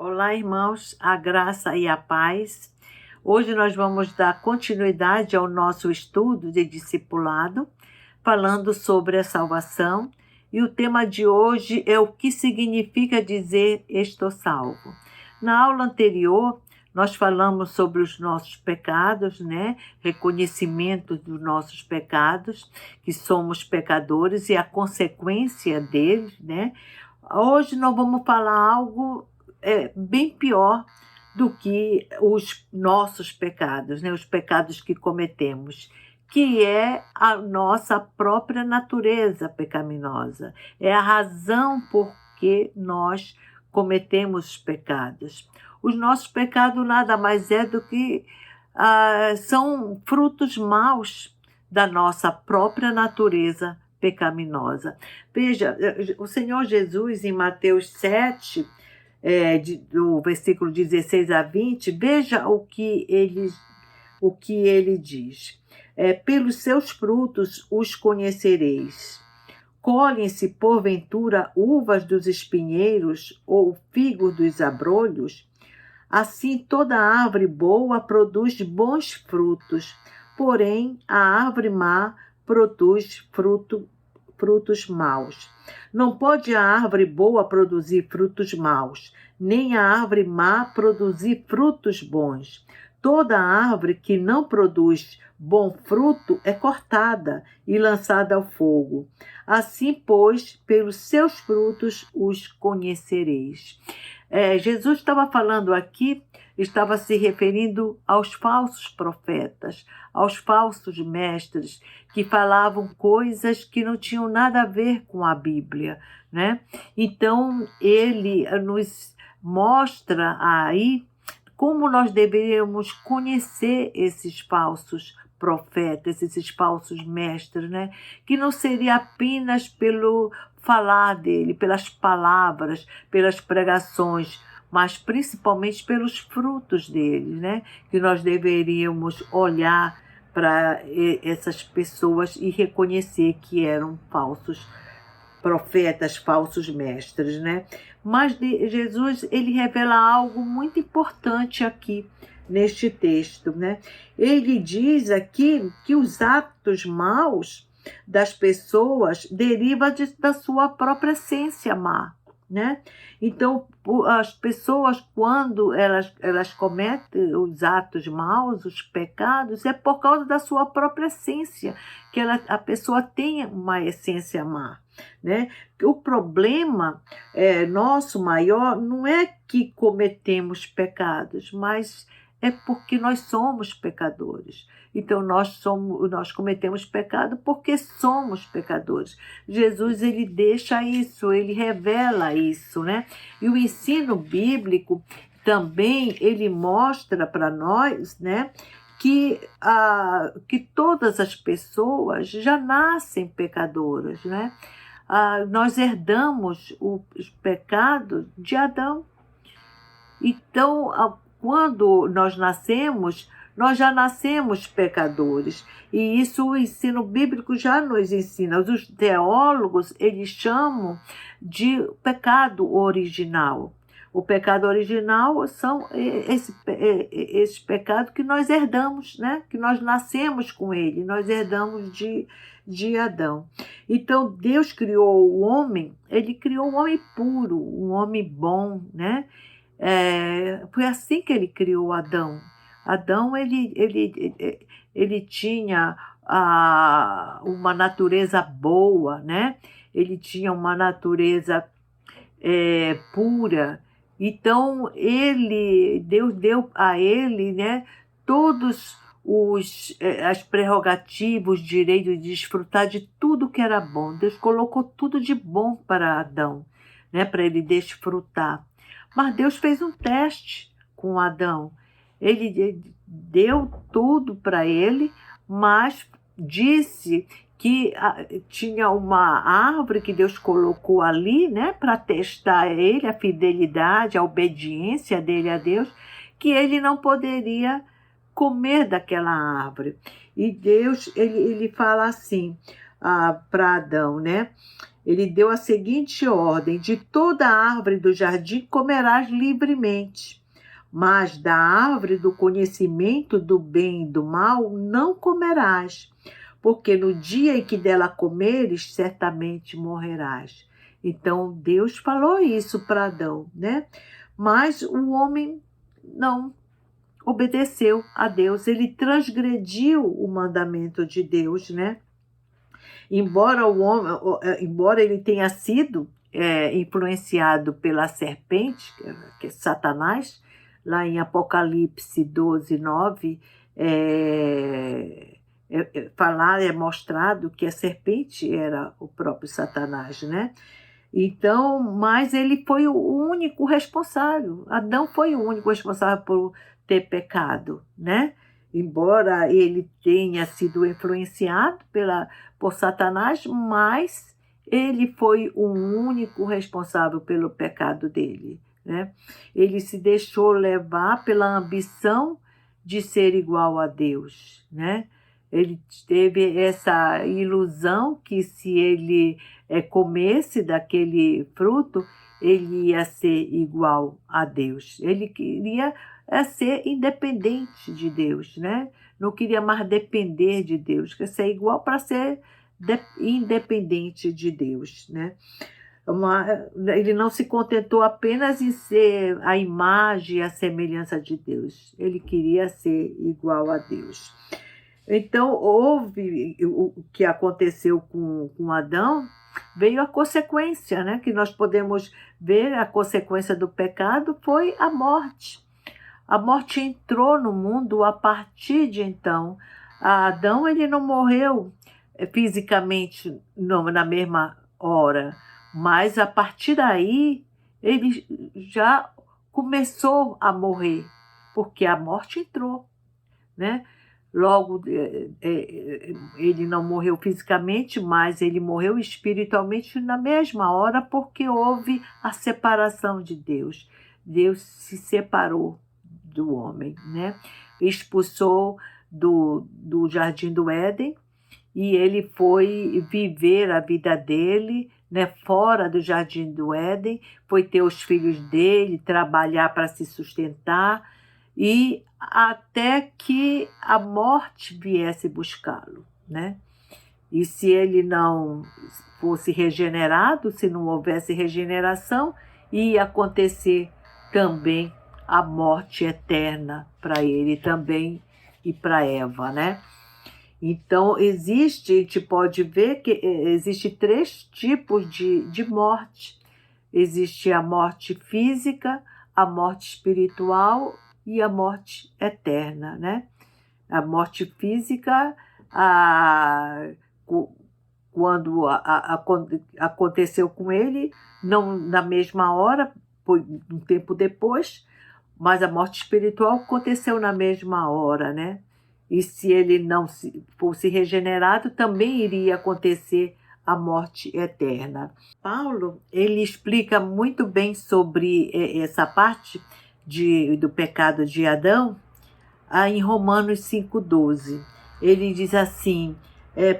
Olá, irmãos, a graça e a paz. Hoje nós vamos dar continuidade ao nosso estudo de discipulado, falando sobre a salvação. E o tema de hoje é o que significa dizer estou salvo. Na aula anterior, nós falamos sobre os nossos pecados, né? Reconhecimento dos nossos pecados, que somos pecadores e a consequência deles, né? Hoje nós vamos falar algo bem pior do que os nossos pecados, né? Os pecados que cometemos, que é a nossa própria natureza pecaminosa. É a razão por que nós cometemos os pecados. Os nossos pecados nada mais é do que são frutos maus da nossa própria natureza pecaminosa. Veja, o Senhor Jesus, em Mateus 7, do versículo 16 a 20, veja o que ele diz. Pelos seus frutos os conhecereis. Colhem-se, porventura, uvas dos espinheiros ou figos dos abrolhos? Assim, toda árvore boa produz bons frutos, porém a árvore má produz frutos maus. Não pode a árvore boa produzir frutos maus, nem a árvore má produzir frutos bons. Toda árvore que não produz bom fruto é cortada e lançada ao fogo. Assim, pois, pelos seus frutos os conhecereis. Jesus estava falando aqui, estava se referindo aos falsos profetas, aos falsos mestres, que falavam coisas que não tinham nada a ver com a Bíblia, né? Então, ele nos mostra aí como nós deveríamos conhecer esses falsos profetas, esses falsos mestres, né? Que não seria apenas pelo falar dele, pelas palavras, pelas pregações, mas principalmente pelos frutos dele, né? Que nós deveríamos olhar para essas pessoas e reconhecer que eram falsos profetas, falsos mestres, né? Mas Jesus, ele revela algo muito importante aqui neste texto, né? Ele diz aqui que os atos maus das pessoas derivam da sua própria essência má, né? Então, as pessoas, quando elas cometem os atos maus, os pecados, é por causa da sua própria essência, que a pessoa tem uma essência má, né? O problema nosso maior não é que cometemos pecados, mas é porque nós somos pecadores. Então, nós cometemos pecado porque somos pecadores. Jesus, ele deixa isso, ele revela isso, né? E o ensino bíblico também, ele mostra para nós, né, que todas as pessoas já nascem pecadoras, né? Nós herdamos os pecados de Adão. Então, quando nós nascemos, nós já nascemos pecadores. E isso o ensino bíblico já nos ensina. Os teólogos, eles chamam de pecado original. O pecado original são esse pecado que nós herdamos, né? Que nós nascemos com ele, nós herdamos de Adão. Então, Deus criou o homem, ele criou um homem puro, um homem bom, né? Foi assim que ele criou Adão. Adão, ele tinha uma natureza boa, né? Ele tinha uma natureza pura. Então, Deus deu a ele, né, todos as prerrogativas, os direitos de desfrutar de tudo que era bom. Deus colocou tudo de bom para Adão, né, para ele desfrutar. Mas Deus fez um teste com Adão. Ele deu tudo para ele, mas disse que tinha uma árvore que Deus colocou ali, né, para testar ele, a fidelidade, a obediência dele a Deus, que ele não poderia comer daquela árvore. E Deus, ele fala assim para Adão, né? ele deu a seguinte ordem: de toda árvore do jardim comerás livremente, mas da árvore do conhecimento do bem e do mal não comerás, porque no dia em que dela comeres, certamente morrerás. Então Deus falou isso para Adão, né? Mas o homem não obedeceu a Deus, ele transgrediu o mandamento de Deus, né? Embora ele tenha sido influenciado pela serpente, que é Satanás, lá em Apocalipse 12, 9, é mostrado que a serpente era o próprio Satanás, né? Então, mas ele foi o único responsável. Adão foi o único responsável por ter pecado, né? Embora ele tenha sido influenciado por Satanás, mas ele foi o único responsável pelo pecado dele, né? Ele se deixou levar pela ambição de ser igual a Deus, né? Ele teve essa ilusão que se ele comesse daquele fruto, ele ia ser igual a Deus. Ele queria ser independente de Deus, né? Não queria mais depender de Deus, quer ser igual para ser independente de Deus, né? Ele não se contentou apenas em ser a imagem e a semelhança de Deus. Ele queria ser igual a Deus. Então, houve o que aconteceu com Adão, veio a consequência, né? Que nós podemos ver, a consequência do pecado foi a morte. A morte entrou no mundo a partir de então. Adão, ele não morreu fisicamente na mesma hora, mas a partir daí ele já começou a morrer, porque a morte entrou, né? Logo, ele não morreu fisicamente, mas ele morreu espiritualmente na mesma hora, porque houve a separação de Deus. Deus se separou do homem, né? Expulsou do Jardim do Éden e ele foi viver a vida dele, né, fora do Jardim do Éden, foi ter os filhos dele, trabalhar para se sustentar, e até que a morte viesse buscá-lo, né? E se ele não fosse regenerado, se não houvesse regeneração, ia acontecer também a morte eterna para ele também e para Eva, né? Então, a gente pode ver que existem 3 tipos de morte. Existe a morte física, a morte espiritual e a morte eterna, né? A morte física, quando aconteceu com ele, não na mesma hora, foi um tempo depois, mas a morte espiritual aconteceu na mesma hora, né? E se ele não fosse regenerado, também iria acontecer a morte eterna. Paulo, ele explica muito bem sobre essa parte do pecado de Adão em Romanos 5,12. Ele diz assim,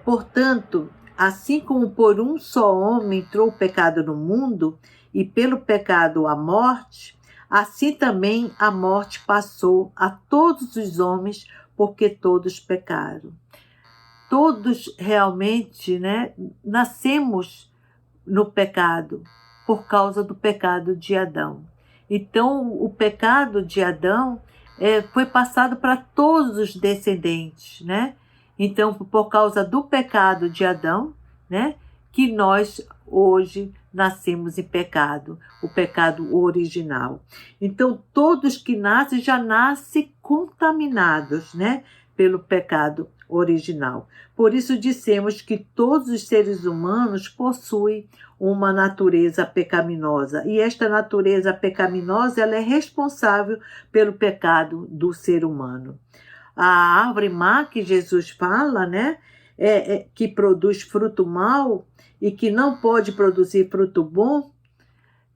portanto, assim como por um só homem entrou o pecado no mundo, e pelo pecado a morte, assim também a morte passou a todos os homens, porque todos pecaram. Todos realmente, né, nascemos no pecado, por causa do pecado de Adão. Então, o pecado de Adão foi passado para todos os descendentes, né? Então, por causa do pecado de Adão, né, que nós hoje nascemos em pecado, o pecado original. Então, todos que nascem já nascem contaminados, né, pelo pecado original. Por isso dissemos que todos os seres humanos possuem uma natureza pecaminosa, e esta natureza pecaminosa ela é responsável pelo pecado do ser humano. A árvore má que Jesus fala, né, que produz fruto mau e que não pode produzir fruto bom,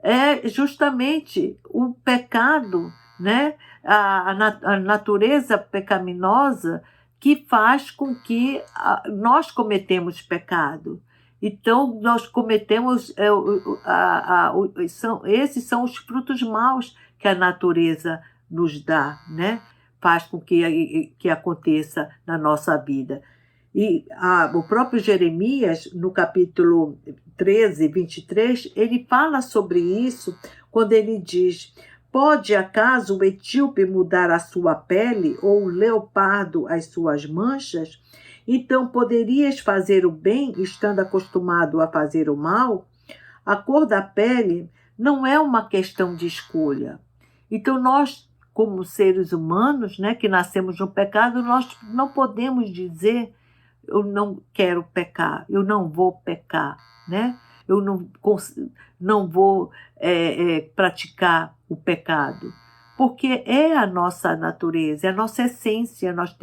é justamente o pecado, né, a natureza pecaminosa que faz com que nós cometemos pecado. Então, nós cometemos, esses são os frutos maus que a natureza nos dá, né? Faz com que aconteça na nossa vida. E o próprio Jeremias, no capítulo 13, 23, ele fala sobre isso quando ele diz: pode acaso o etíope mudar a sua pele ou o leopardo as suas manchas? Então poderias fazer o bem estando acostumado a fazer o mal? A cor da pele não é uma questão de escolha. Então nós, como seres humanos, né, que nascemos no pecado, nós não podemos dizer: eu não quero pecar, eu não vou pecar, né? Eu não vou praticar o pecado, porque é a nossa natureza, é a nossa essência. Nós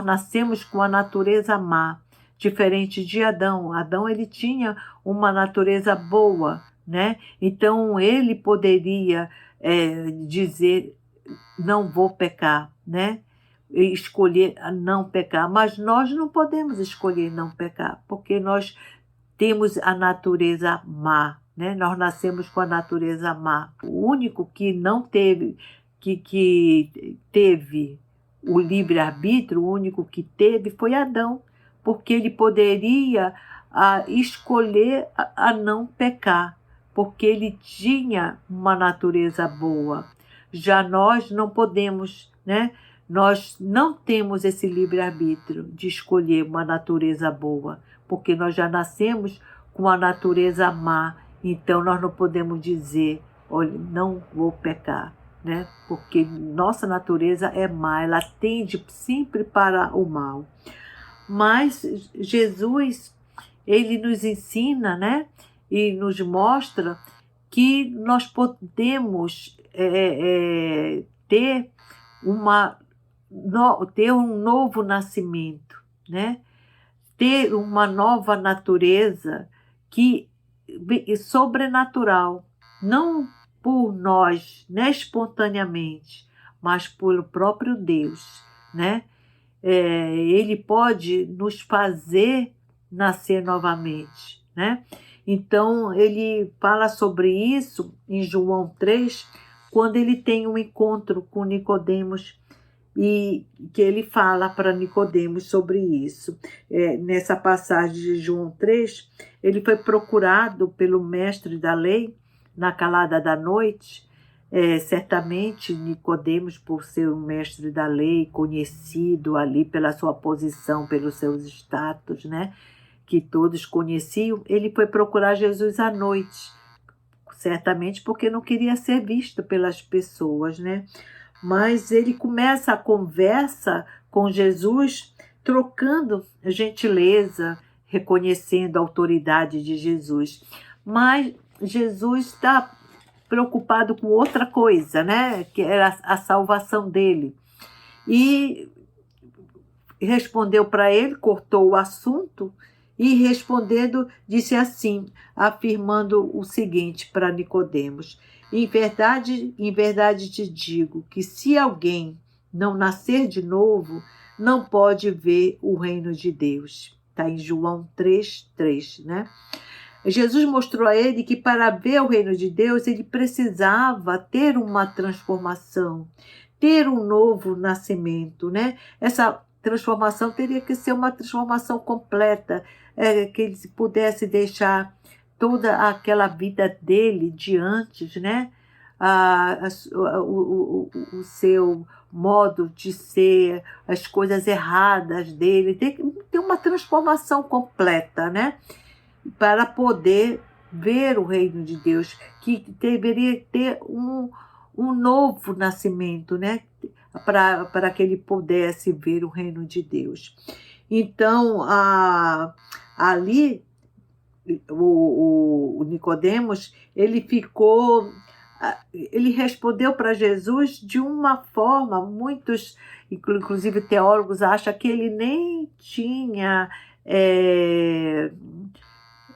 nascemos com a natureza má, diferente de Adão. Adão, ele tinha uma natureza boa, né? Então ele poderia dizer: não vou pecar, né? Escolher não pecar, mas nós não podemos escolher não pecar, porque nós temos a natureza má, né? Nós nascemos com a natureza má. O único que não teve, que teve o livre-arbítrio, o único que teve foi Adão, porque ele poderia escolher a não pecar, porque ele tinha uma natureza boa. Já nós não podemos, né? Nós não temos esse livre-arbítrio de escolher uma natureza boa, porque nós já nascemos com a natureza má. Então nós não podemos dizer: olha, não vou pecar, né? Porque nossa natureza é má, ela tende sempre para o mal. Mas Jesus, ele nos ensina, né? E nos mostra que nós podemos ter um novo nascimento, né? Ter uma nova natureza que é sobrenatural, não por nós, né, espontaneamente, mas pelo próprio Deus, né? Ele pode nos fazer nascer novamente, né? Então, ele fala sobre isso em João 3, quando ele tem um encontro com Nicodemos, e que ele fala para Nicodemos sobre isso. Nessa passagem de João 3, ele foi procurado pelo mestre da lei na calada da noite. Certamente Nicodemos, por ser um mestre da lei, conhecido ali pela sua posição, pelos seus status, né, que todos conheciam, ele foi procurar Jesus à noite, certamente porque não queria ser visto pelas pessoas, né? Mas ele começa a conversa com Jesus, trocando gentileza, reconhecendo a autoridade de Jesus. Mas Jesus está preocupado com outra coisa, né? Que era a salvação dele. E respondeu para ele, cortou o assunto e, respondendo, disse assim, afirmando o seguinte para Nicodemos: em verdade te digo que se alguém não nascer de novo, não pode ver o reino de Deus. Está em João 3:3, né? Jesus mostrou a ele que para ver o reino de Deus, ele precisava ter uma transformação, ter um novo nascimento, né? Essa transformação teria que ser uma transformação completa, que ele pudesse deixar toda aquela vida dele de antes, né? O seu modo de ser, as coisas erradas dele, tem que ter uma transformação completa, né? Para poder ver o reino de Deus, que deveria ter um novo nascimento, né? Para que ele pudesse ver o reino de Deus. Então, ali, o Nicodemos, ele respondeu para Jesus de uma forma, muitos, inclusive teólogos, acham que ele nem tinha...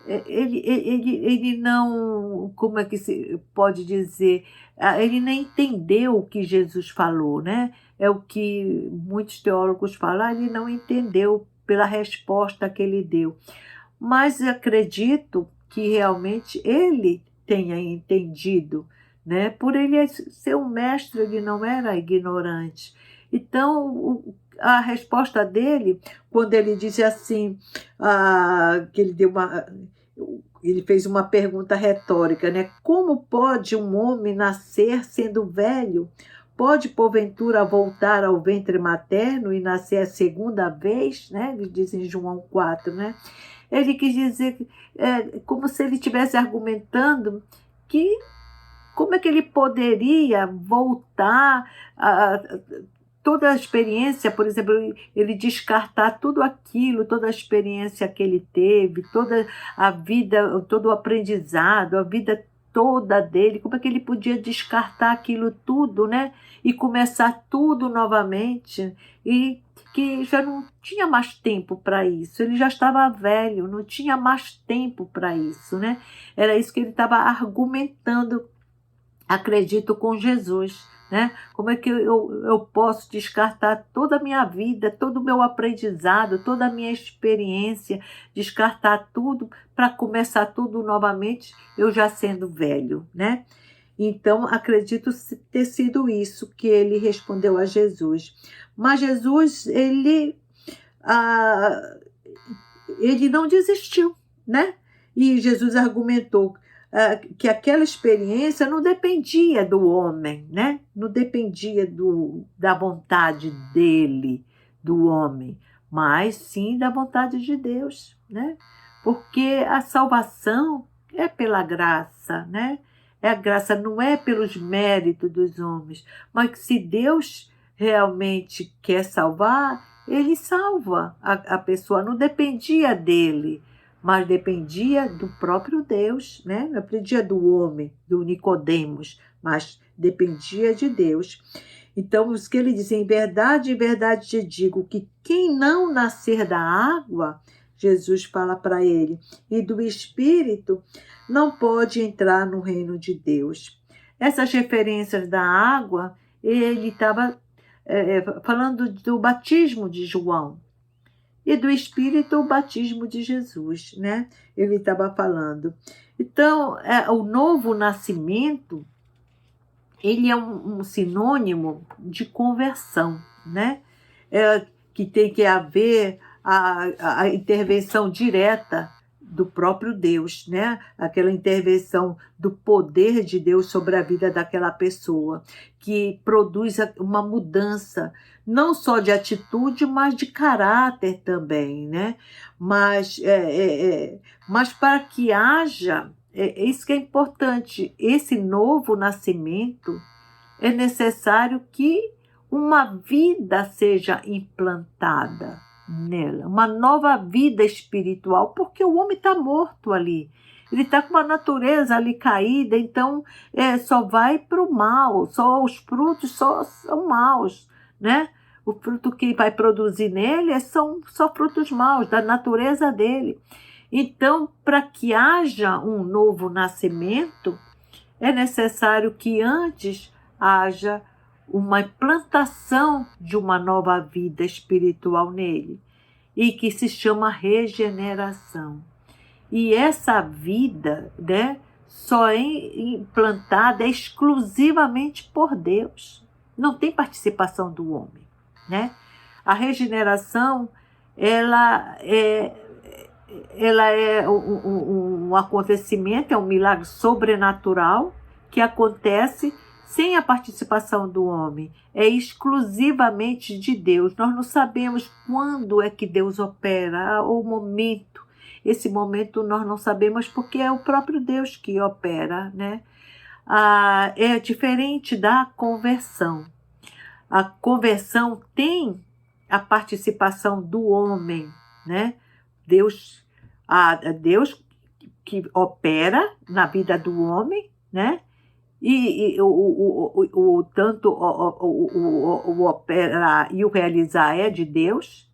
Ele não, como é que se pode dizer, ele nem entendeu o que Jesus falou, né? É o que muitos teólogos falam, ele não entendeu pela resposta que ele deu. mas acredito que realmente ele tenha entendido, né? Por ele ser um mestre, ele não era ignorante. Então, a resposta dele, quando ele disse assim, que ele fez uma pergunta retórica, né? Como pode um homem nascer sendo velho? Pode, porventura, voltar ao ventre materno e nascer a segunda vez? Né? Ele diz em João 4, né? Ele quis dizer, como se ele estivesse argumentando que como é que ele poderia voltar a toda a experiência, por exemplo, ele descartar tudo aquilo, toda a experiência que ele teve, toda a vida, todo o aprendizado, a vida toda dele, como é que ele podia descartar aquilo tudo, né? E começar tudo novamente, e que já não tinha mais tempo para isso, ele já estava velho, não tinha mais tempo para isso, né? Era isso que ele estava argumentando, acredito, com Jesus, né? Como é que eu posso descartar toda a minha vida, todo o meu aprendizado, toda a minha experiência, descartar tudo para começar tudo novamente, eu já sendo velho, né? Então, acredito ter sido isso que ele respondeu a Jesus. Mas Jesus, ele não desistiu, né? E Jesus argumentou que aquela experiência não dependia do homem, né? Não dependia da vontade dele, do homem, mas sim da vontade de Deus, né? Porque a salvação é pela graça, né? A graça não é pelos méritos dos homens, mas que se Deus realmente quer salvar, ele salva a pessoa, não dependia dele, mas dependia do próprio Deus, né? Não dependia do homem, do Nicodemos, mas dependia de Deus. Então, os que ele diz, em verdade te digo, que quem não nascer da água, Jesus fala para ele, e do Espírito, não pode entrar no reino de Deus. Essas referências da água, ele estava falando do batismo de João, e do Espírito, o batismo de Jesus, né? Ele estava falando. Então, o novo nascimento, ele é um sinônimo de conversão, né? Que tem que haver a intervenção direta do próprio Deus, né? Aquela intervenção do poder de Deus sobre a vida daquela pessoa, que produz uma mudança, não só de atitude, mas de caráter também, né? Mas para que haja, isso que é importante, esse novo nascimento, é necessário que uma vida seja implantada nela, uma nova vida espiritual, porque o homem está morto ali. Ele está com uma natureza ali caída, então só vai para o mal, só os frutos só são maus, né? O fruto que vai produzir nele são só frutos maus, da natureza dele. Então, para que haja um novo nascimento, é necessário que antes haja uma implantação de uma nova vida espiritual nele, e que se chama regeneração. E essa vida, né, só é implantada exclusivamente por Deus. Não tem participação do homem, né? A regeneração, ela é um acontecimento, é um milagre sobrenatural que acontece sem a participação do homem, é exclusivamente de Deus. Nós não sabemos quando é que Deus opera, o momento. Esse momento nós não sabemos porque é o próprio Deus que opera, né? É diferente da conversão. A conversão tem a participação do homem, né? Deus que opera na vida do homem, né? E tanto o operar e o realizar é de Deus,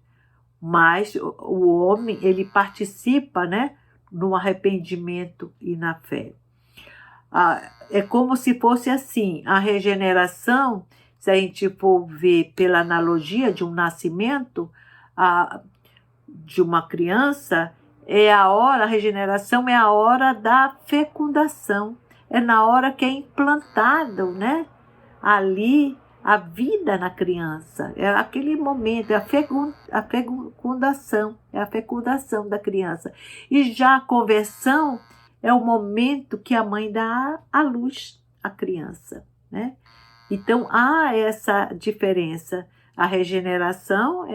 mas o homem, ele participa, né, no arrependimento e na fé. É como se fosse assim, a regeneração, se a gente for ver pela analogia de um nascimento de uma criança, é a hora, a regeneração é a hora da fecundação. É na hora que é implantado, né, ali a vida na criança. É aquele momento, é a fecundação, é a fecundação da criança. E já a conversão é o momento que a mãe dá à luz à criança, né? Então há essa diferença. A regeneração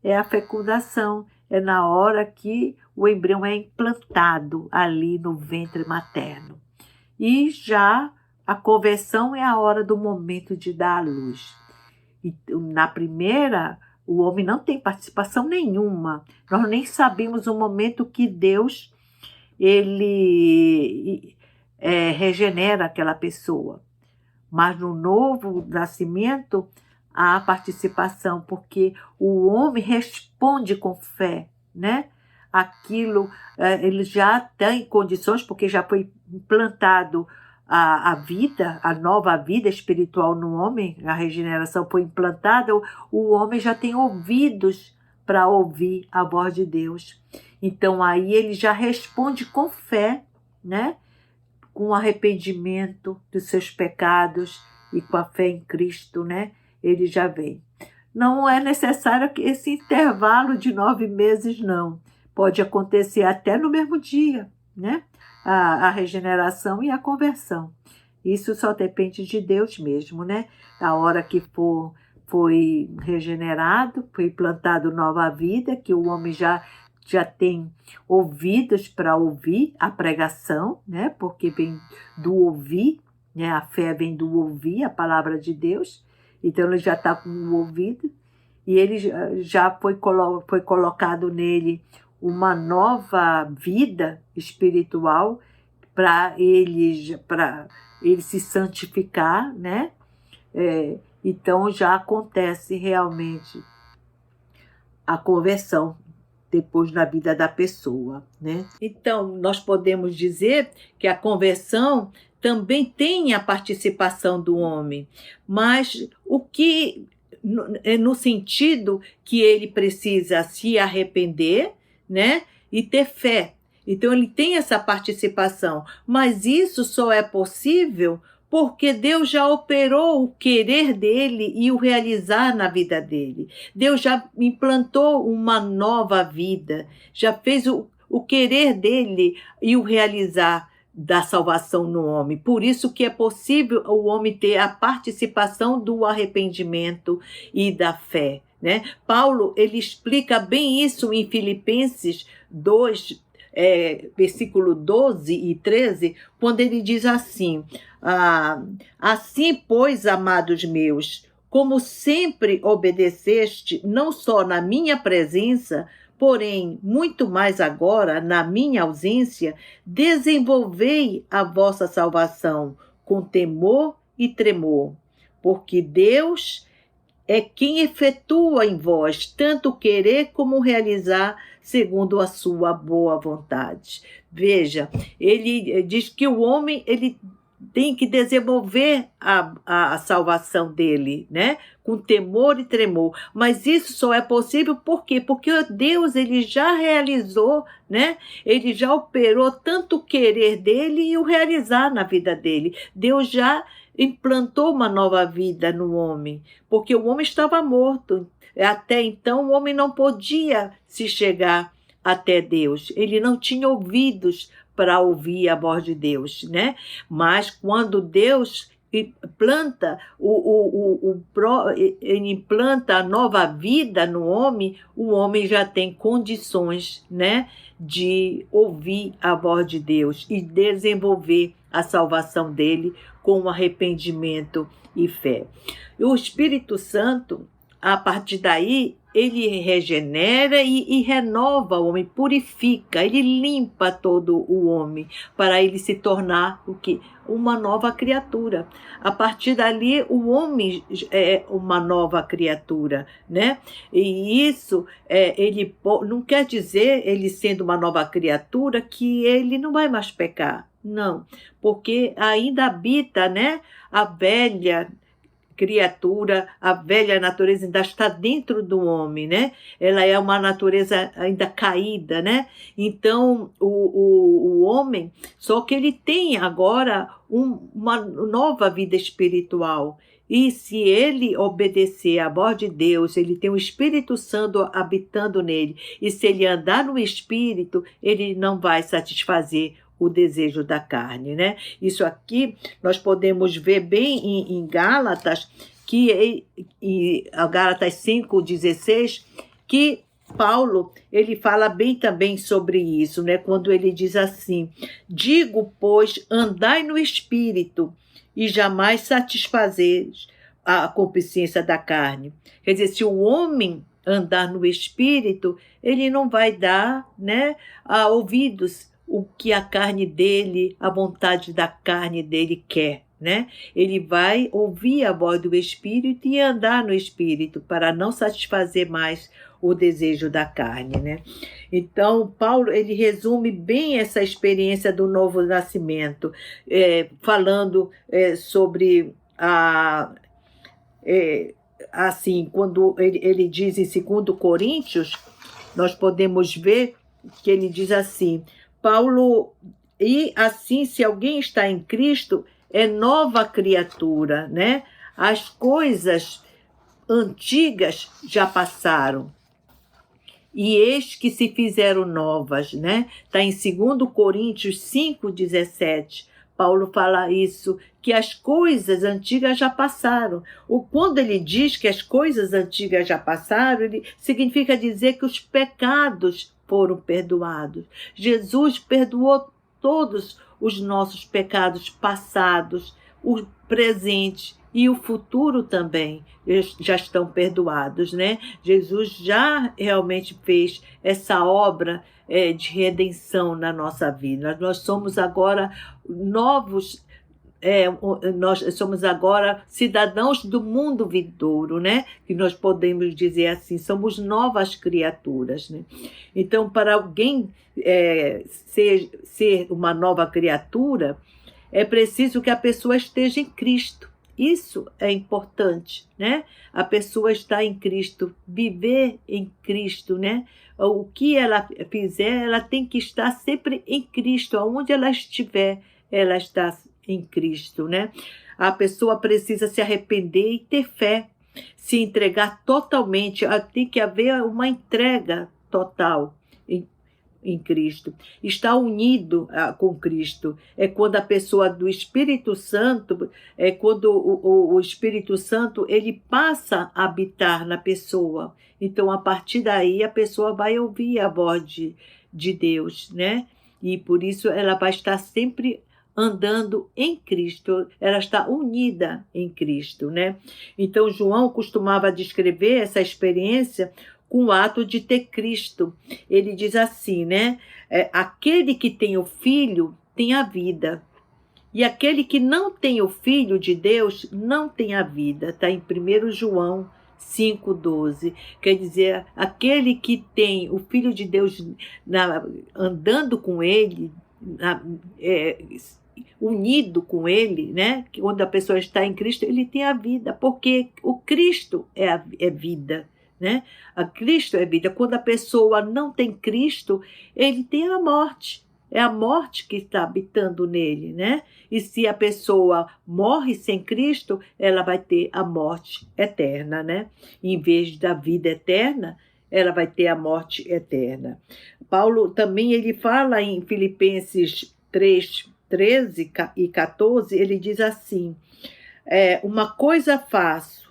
é a fecundação, é na hora que o embrião é implantado ali no ventre materno. E já a conversão é a hora do momento de dar à luz. E na primeira, o homem não tem participação nenhuma. Nós nem sabemos o momento que Deus ele regenera aquela pessoa. Mas no novo nascimento há participação, porque o homem responde com fé, né? Aquilo, ele já tem condições, porque já foi implantado a vida, a nova vida espiritual no homem, a regeneração foi implantada, o homem já tem ouvidos para ouvir a voz de Deus. Então aí ele já responde com fé, né? Com arrependimento dos seus pecados e com a fé em Cristo, né? Ele já vem. Não é necessário esse intervalo de 9 meses, não. Pode acontecer até no mesmo dia, né? A regeneração e a conversão. Isso só depende de Deus mesmo, né? A hora que foi regenerado, foi implantado nova vida, que o homem já tem ouvidos para ouvir a pregação, né? Porque vem do ouvir, né? A fé vem do ouvir a palavra de Deus. Então ele já está com o ouvido e ele já foi colocado nele uma nova vida espiritual para ele se santificar, né? Então já acontece realmente a conversão depois na vida da pessoa, né? Então nós podemos dizer que a conversão também tem a participação do homem, mas o que no sentido que ele precisa se arrepender, né, e ter fé. Então ele tem essa participação, mas isso só é possível porque Deus já operou o querer dele e o realizar na vida dele. Deus já implantou uma nova vida, já fez o querer dele e o realizar da salvação no homem. Por isso que é possível o homem ter a participação do arrependimento e da fé, né? Paulo, ele explica bem isso em Filipenses 2, versículo 12 e 13, quando ele diz assim: assim, pois, amados meus, como sempre obedeceste, não só na minha presença, porém, muito mais agora, na minha ausência, desenvolvei a vossa salvação com temor e tremor, porque Deus é quem efetua em vós tanto querer como realizar segundo a sua boa vontade. Veja, ele diz que o homem ele tem que desenvolver a salvação dele, né? Com temor e tremor. Mas isso só é possível por quê? Porque Deus ele já realizou, né? Ele já operou tanto o querer dele e o realizar na vida dele. Deus já implantou uma nova vida no homem, porque o homem estava morto. Até então o homem não podia se chegar até Deus. Ele não tinha ouvidos para ouvir a voz de Deus, né? Mas quando Deus planta ele implanta a nova vida no homem, o homem já tem condições, né, de ouvir a voz de Deus e desenvolver a salvação dele com arrependimento e fé. E o Espírito Santo, a partir daí, ele regenera e renova o homem, purifica, ele limpa todo o homem para ele se tornar o quê? Uma nova criatura. A partir dali, o homem é uma nova criatura, né? E isso, ele não quer dizer, ele sendo uma nova criatura, que ele não vai mais pecar. Não, porque ainda habita, né, a velha criatura, a velha natureza ainda está dentro do homem, né? Ela é uma natureza ainda caída, né? Então, o homem, só que ele tem agora uma nova vida espiritual. E se ele obedecer à voz de Deus, ele tem o Espírito Santo habitando nele. E se ele andar no Espírito, ele não vai satisfazer o desejo da carne, né? Isso aqui nós podemos ver bem em Gálatas, Gálatas 5:16, que Paulo, ele fala bem também sobre isso, né? Quando ele diz assim: digo, pois, andai no Espírito, e jamais satisfazeres a concupiscência da carne. Quer dizer, se o homem andar no Espírito, ele não vai dar, né, a ouvidos o que a carne dele, a vontade da carne dele quer, né? Ele vai ouvir a voz do Espírito e andar no Espírito para não satisfazer mais o desejo da carne, né? Então, Paulo, ele resume bem essa experiência do novo nascimento, falando sobre assim, quando ele diz em 2 Coríntios, nós podemos ver que ele diz assim, Paulo, e assim, se alguém está em Cristo, é nova criatura, né? As coisas antigas já passaram, e eis que se fizeram novas, né? Está em 2 Coríntios 5:17. Paulo fala isso, que as coisas antigas já passaram. Quando ele diz que as coisas antigas já passaram, ele significa dizer que os pecados foram perdoados. Jesus perdoou todos os nossos pecados passados, o presente e o futuro também já estão perdoados, né? Jesus já realmente fez essa obra de redenção na nossa vida. Nós somos agora novos, nós somos agora cidadãos do mundo vindouro, né? Que nós podemos dizer assim, somos novas criaturas, né? Então, para alguém ser uma nova criatura, é preciso que a pessoa esteja em Cristo. Isso é importante, né? A pessoa está em Cristo, viver em Cristo, né? O que ela fizer, ela tem que estar sempre em Cristo. Aonde ela estiver, ela está em Cristo, né? A pessoa precisa se arrepender e ter fé, se entregar totalmente. Tem que haver uma entrega total em Cristo. Estar unido com Cristo é quando a pessoa do Espírito Santo, é quando o Espírito Santo ele passa a habitar na pessoa. Então, a partir daí, a pessoa vai ouvir a voz de Deus, né? E por isso ela vai estar sempre andando em Cristo, ela está unida em Cristo, né? Então, João costumava descrever essa experiência com o ato de ter Cristo. Ele diz assim, né? Aquele que tem o Filho tem a vida. E aquele que não tem o Filho de Deus não tem a vida. Está em 1 João 5,12. Quer dizer, aquele que tem o Filho de Deus andando com ele, unido com ele, né? Quando a pessoa está em Cristo, ele tem a vida, porque o Cristo é vida. Né? A Cristo é vida. Quando a pessoa não tem Cristo, ele tem a morte. É a morte que está habitando nele, né? E se a pessoa morre sem Cristo, ela vai ter a morte eterna, né? Em vez da vida eterna, ela vai ter a morte eterna. Paulo também ele fala em Filipenses 3:13 e 14, ele diz assim, uma coisa faço,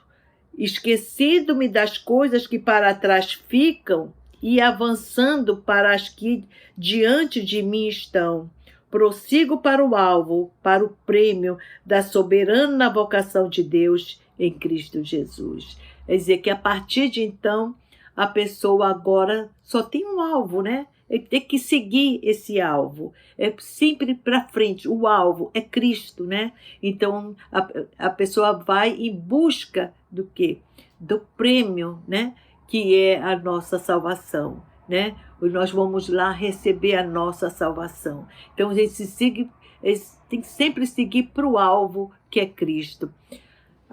esquecendo-me das coisas que para trás ficam e avançando para as que diante de mim estão. Prossigo para o alvo, para o prêmio da soberana vocação de Deus em Cristo Jesus. Quer dizer que a partir de então, a pessoa agora só tem um alvo, né? Ele tem que seguir esse alvo. É sempre para frente. O alvo é Cristo, né? Então, a pessoa vai em busca do quê? Do prêmio, né? Que é a nossa salvação, né? Nós vamos lá receber a nossa salvação. Então, a gente tem que sempre seguir para o alvo, que é Cristo.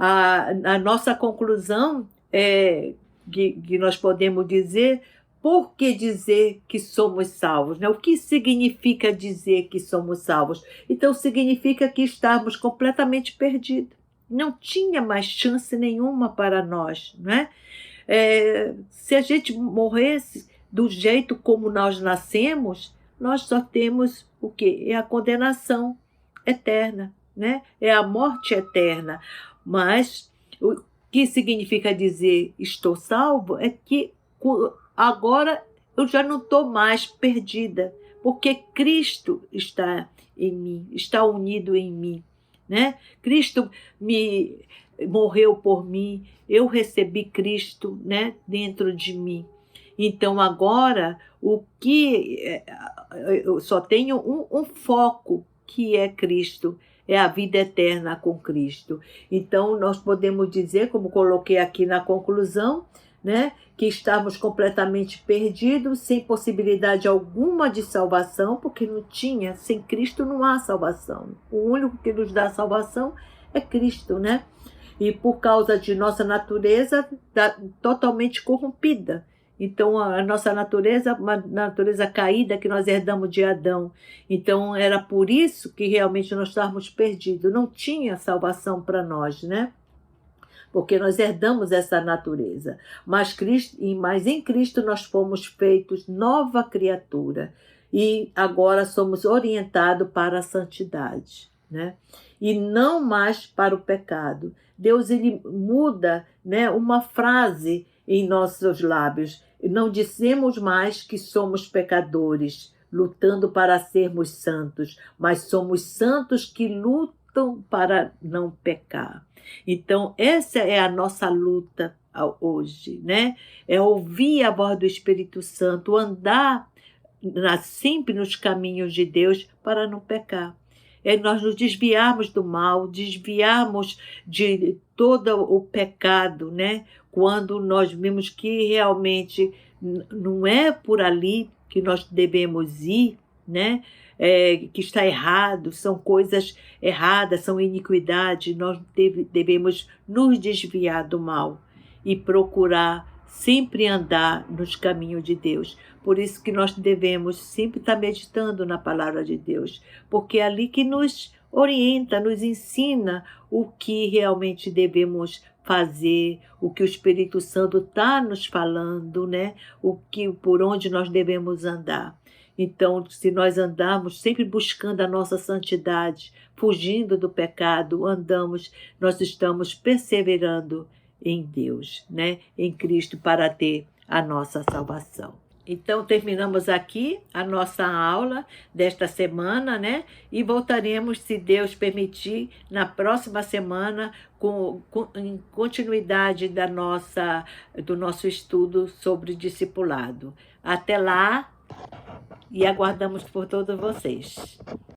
A nossa conclusão é que nós podemos dizer, por que dizer que somos salvos? Né? O que significa dizer que somos salvos? Então, significa que estamos completamente perdidos. Não tinha mais chance nenhuma para nós. Né? Se a gente morresse do jeito como nós nascemos, nós só temos o quê? É a condenação eterna, né? É a morte eterna. Mas o que significa dizer estou salvo é que agora eu já não estou mais perdida, porque Cristo está em mim, está unido em mim, né? Cristo morreu por mim, eu recebi Cristo, né, dentro de mim. Então agora eu só tenho um foco, que é Cristo, é a vida eterna com Cristo. Então nós podemos dizer, como coloquei aqui na conclusão, né, que estávamos completamente perdidos, sem possibilidade alguma de salvação, porque não tinha, sem Cristo não há salvação. O único que nos dá salvação é Cristo, né? E por causa de nossa natureza totalmente corrompida. Então, a nossa natureza, uma natureza caída que nós herdamos de Adão. Então, era por isso que realmente nós estávamos perdidos. Não tinha salvação para nós, né? Porque nós herdamos essa natureza. Mas em Cristo nós fomos feitos nova criatura. E agora somos orientados para a santidade, né? E não mais para o pecado. Deus, ele muda, né, uma frase em nossos lábios. Não dizemos mais que somos pecadores, lutando para sermos santos, mas somos santos que lutam para não pecar. Então, essa é a nossa luta hoje, né? É ouvir a voz do Espírito Santo, andar sempre nos caminhos de Deus para não pecar. É nós nos desviarmos do mal, desviarmos de todo o pecado, né? Quando nós vimos que realmente não é por ali que nós devemos ir, né? Que está errado, são coisas erradas, são iniquidades, nós devemos nos desviar do mal e procurar sempre andar nos caminhos de Deus. Por isso que nós devemos sempre estar meditando na palavra de Deus, porque é ali que nos orienta, nos ensina o que realmente devemos fazer, o que o Espírito Santo está nos falando, né? Por onde nós devemos andar. Então, se nós andarmos sempre buscando a nossa santidade, fugindo do pecado, nós estamos perseverando em Deus, né? Em Cristo, para ter a nossa salvação. Então, terminamos aqui a nossa aula desta semana, né? E voltaremos, se Deus permitir, na próxima semana, em continuidade do nosso estudo sobre discipulado. Até lá, e aguardamos por todos vocês.